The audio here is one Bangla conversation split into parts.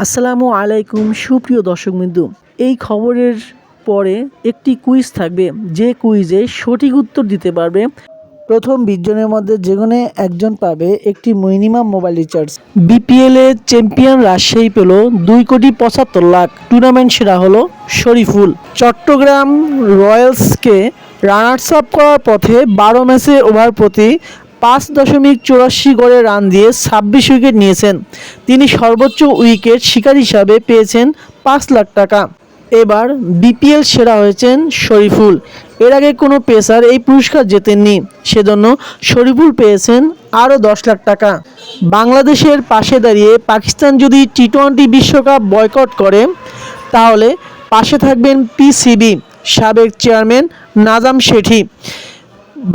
আসসালামু আলাইকুম সুপ্রিয় দর্শকবৃন্দ, এই খবরের পরে একটি কুইজ থাকবে। যে কুইজে সঠিক উত্তর দিতে পারবে প্রথম 20 জনের মধ্যে যে কোনো একজন পাবে একটি মিনিমাম মোবাইল রিচার্জ। বিপিএল এ চ্যাম্পিয়ন রাজশাহী পেল 2,75,00,000। টুর্নামেন্ট সেরা হলো শরীফুল। চট্টগ্রাম রয়্যালসকে রানার্স আপ করার পথে 12 ম্যাচে ওভার প্রতি 5.84 গড়ে রান দিয়ে 26 উইকেট নিয়েছেন। তিনি সর্বোচ্চ উইকেট শিকার হিসাবে পেয়েছেন 5 লাখ টাকা। এবার বিপিএল সেরা হয়েছেন শরীফুল। এর আগে কোনো পেসার এই পুরস্কার জেতেননি, সেজন্য শরীফুল পেয়েছেন আরও 10 লাখ টাকা। বাংলাদেশের পাশে দাঁড়িয়ে পাকিস্তান যদি টি-20 বিশ্বকাপ বয়কট করে তাহলে পাশে থাকবেন পিসিবি সাবেক চেয়ারম্যান নাজাম শেঠি।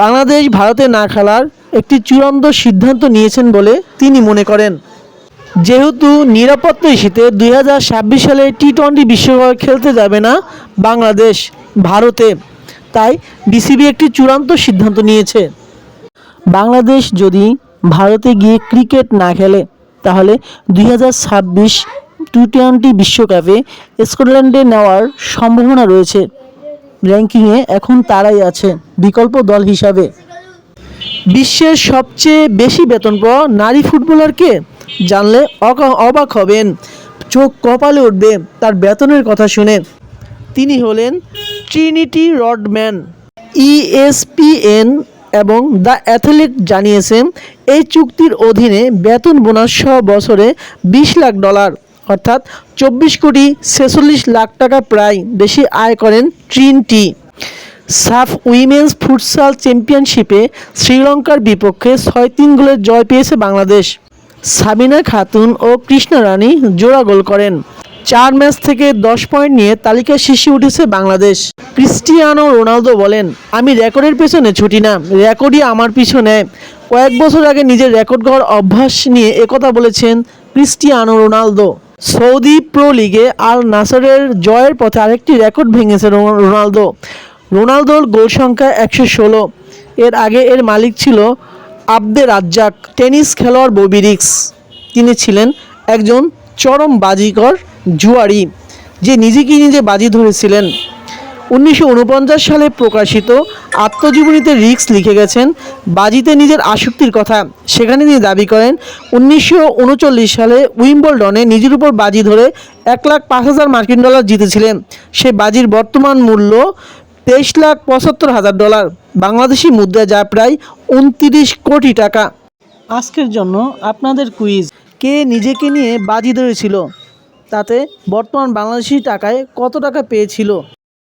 বাংলাদেশ ভারতে না খেলার একটি চূড়ান্ত সিদ্ধান্ত নিয়েছেন বলে তিনি মনে করেন। যেহেতু নিরাপত্তা ইস্যুতে 2026 সালে টি-20 বিশ্বকাপ খেলতে যাবে না বাংলাদেশ ভারতে, তাই বিসিবি একটি চূড়ান্ত সিদ্ধান্ত নিয়েছে। বাংলাদেশ যদি ভারতে গিয়ে ক্রিকেট না খেলে তাহলে 2026 টি-20 বিশ্বকাপে স্কটল্যান্ডে নেওয়ার সম্ভাবনা রয়েছে। র্যাঙ্কিংয়ে এখন তারাই আছে বিকল্প দল হিসাবে। বিশ্বের সবচেয়ে বেশি বেতন পাওয়া নারী ফুটবলারকে জানলে অবাক হবেন, চোখ কপালে উঠবে তার বেতনের কথা শুনে। তিনি হলেন ট্রিনিটি রডম্যান। ESPN এবং দ্য অ্যাথলেট জানিয়েছে এই চুক্তির অধীনে বেতন বোনাস সহ বছরে $20 লাখ, অর্থাৎ 24,46 লাখ টাকা প্রায় বেশি আয় করেন ট্রিনিটি। সাফ উইমেন্স ফুটসাল চ্যাম্পিয়নশিপে শ্রীলঙ্কার বিপক্ষে 6-3 গোলের জয় পেয়েছে বাংলাদেশ। সাবিনা খাতুন ও কৃষ্ণা রানী জোড়া গোল করেন। 4 ম্যাচ থেকে 10 পয়েন্ট নিয়ে তালিকার শীর্ষে উঠেছে বাংলাদেশ। ক্রিস্টিয়ানো রোনালদো বলেন, আমি রেকর্ডের পেছনে ছুটি না, রেকর্ডই আমার পিছু নেয়। কয়েক বছর আগে নিজের রেকর্ড গড়ার অভ্যাস নিয়ে একথা বলেছেন ক্রিস্টিয়ানো রোনালদো। সৌদি প্রো লিগে আল নাসরের জয়ের পথে আরেকটি রেকর্ড ভেঙেছে রোনালদোর গোল সংখ্যা 116। এর আগে এর মালিক ছিল আব্দে রাজ্জাক। টেনিস খেলোয়াড় ববি রিক্স, তিনি ছিলেন একজন চরম বাজিকর জুয়ারি যে নিজে বাজি ধরেছিলেন। 1949 সালে প্রকাশিত আত্মজীবনীতে রিক্স লিখে গেছেন বাজিতে নিজের আসক্তির কথা। সেখানে তিনি দাবি করেন 1939 সালে উইম্বলডনে নিজের উপর বাজি ধরে $1,05,000 জিতেছিলেন। সে বাজির বর্তমান মূল্য $23,75,000, বাংলাদেশি মুদ্রা, যা প্রায় 29 কোটি টাকা। আজকের জন্য আপনাদের কুইজ, কে নিজেকে নিয়ে বাজি ধরেছিল তাতে বর্তমান বাংলাদেশি টাকায় কত টাকা পেয়েছিল?